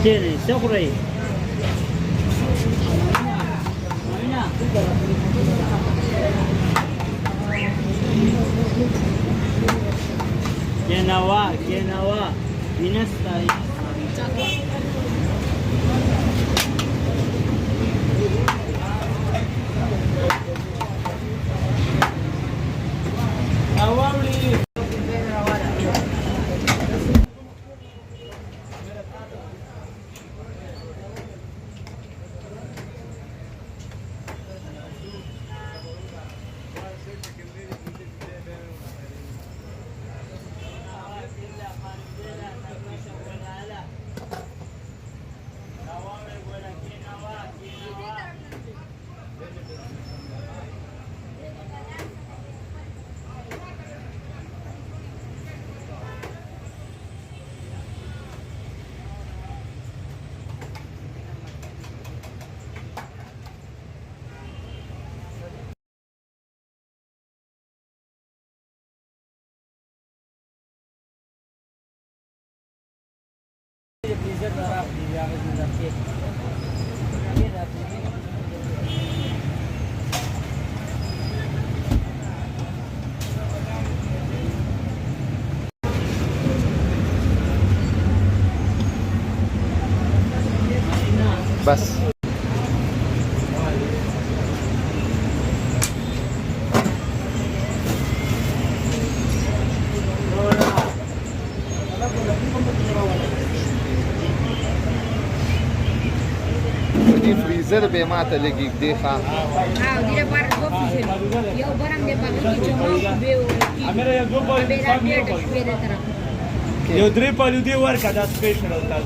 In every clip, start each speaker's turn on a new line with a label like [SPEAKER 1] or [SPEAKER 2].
[SPEAKER 1] Tiene, seguro. Genawa, Inesta.
[SPEAKER 2] बस freezer पे मात लगी देखा
[SPEAKER 3] Eu drept pe de ori ca da special ta.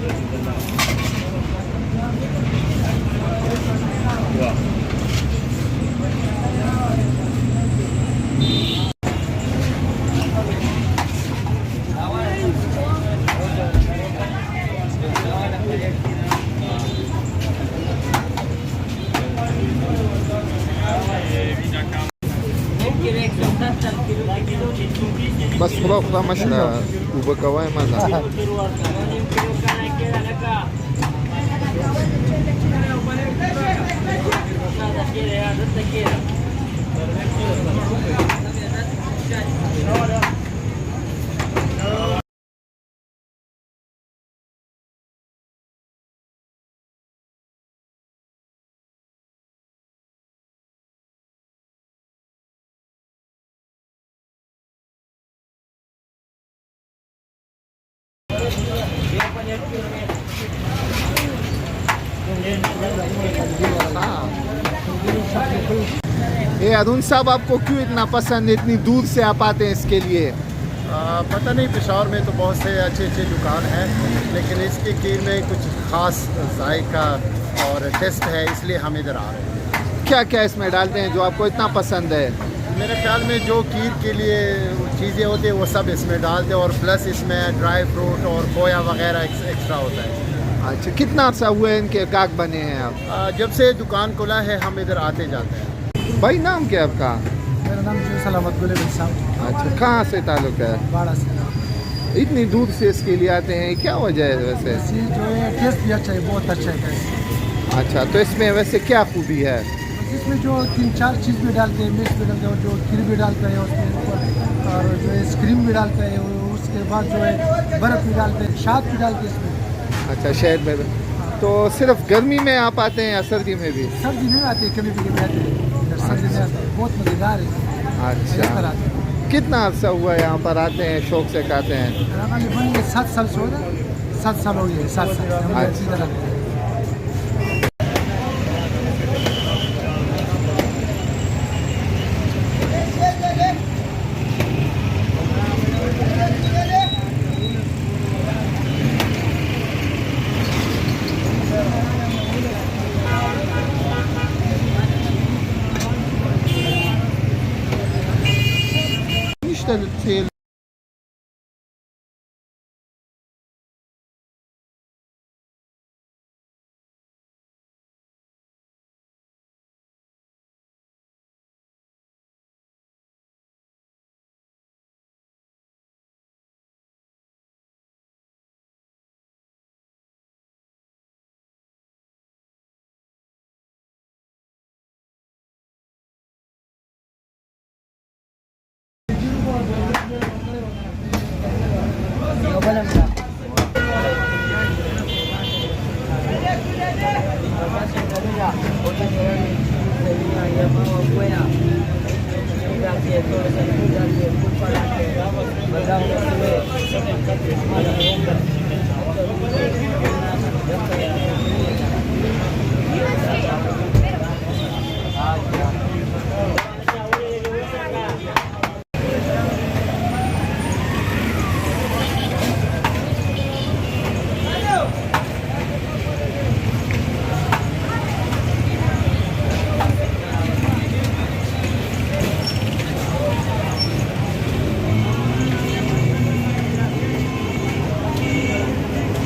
[SPEAKER 2] बस खुदा खुदा मशला ऊबर कवाए मजा ये अरुण साहब आपको क्यों इतना पसंद है, इतनी दूर से आप आते हैं इसके लिए?
[SPEAKER 4] पता नहीं, पेशावर में तो बहुत से अच्छे अच्छे दुकान हैं, लेकिन इसकी खीर में कुछ ख़ास जायका और टेस्ट है, इसलिए हम इधर आ रहे हैं।
[SPEAKER 2] क्या क्या इसमें डालते हैं जो आपको इतना पसंद है?
[SPEAKER 4] मेरे ख्याल में जो खीर के लिए चीज़ें होती हैं वो सब इसमें डालते हैं, और प्लस इसमें ड्राई फ्रूट और खोया वगैरह एक्स्ट्रा होता है।
[SPEAKER 2] अच्छा, कितना अर्सा हुआ है इनके काक बने हैं आप?
[SPEAKER 4] जब से दुकान खुला है हम इधर आते जाते हैं।
[SPEAKER 2] भाई नाम क्या आपका?
[SPEAKER 5] मेरा नाम जो सलामत गुले साहब।
[SPEAKER 2] अच्छा, कहाँ से ताल्लुक है?
[SPEAKER 5] बाड़ा से।
[SPEAKER 2] इतनी दूर से इसके लिए आते हैं, क्या वजह है वैसे?
[SPEAKER 5] जो है टेस्ट भी अच्छा है, बहुत अच्छा है टेस्ट।
[SPEAKER 2] अच्छा, तो इसमें वैसे क्या खूबी है?
[SPEAKER 5] इसमें जो 3-4 चीज़ भी डालते हैं, मिर्च भी डालते हैं, और जो खीर भी डालते हैं उसमें ऊपर, और जो है आइसक्रीम भी डालते हैं, उसके बाद जो है बर्फ़ भी डालते हैं, शहद भी डालते हैं इसमें।
[SPEAKER 2] अच्छा, शहद में। तो सिर्फ गर्मी में आप आते हैं या सर्दी में भी?
[SPEAKER 5] सर्दी में आते हैं, कभी कभी आते हैं, सर्दी में आते हैं, बहुत मज़ेदार है।
[SPEAKER 2] अच्छा, कितना अर्सा हुआ यहाँ पर आते हैं, शौक से खाते हैं?
[SPEAKER 5] बन गए 7 साल से हो गए, 7 साल हो गए, 7 साल।
[SPEAKER 2] İşte
[SPEAKER 1] Gracias.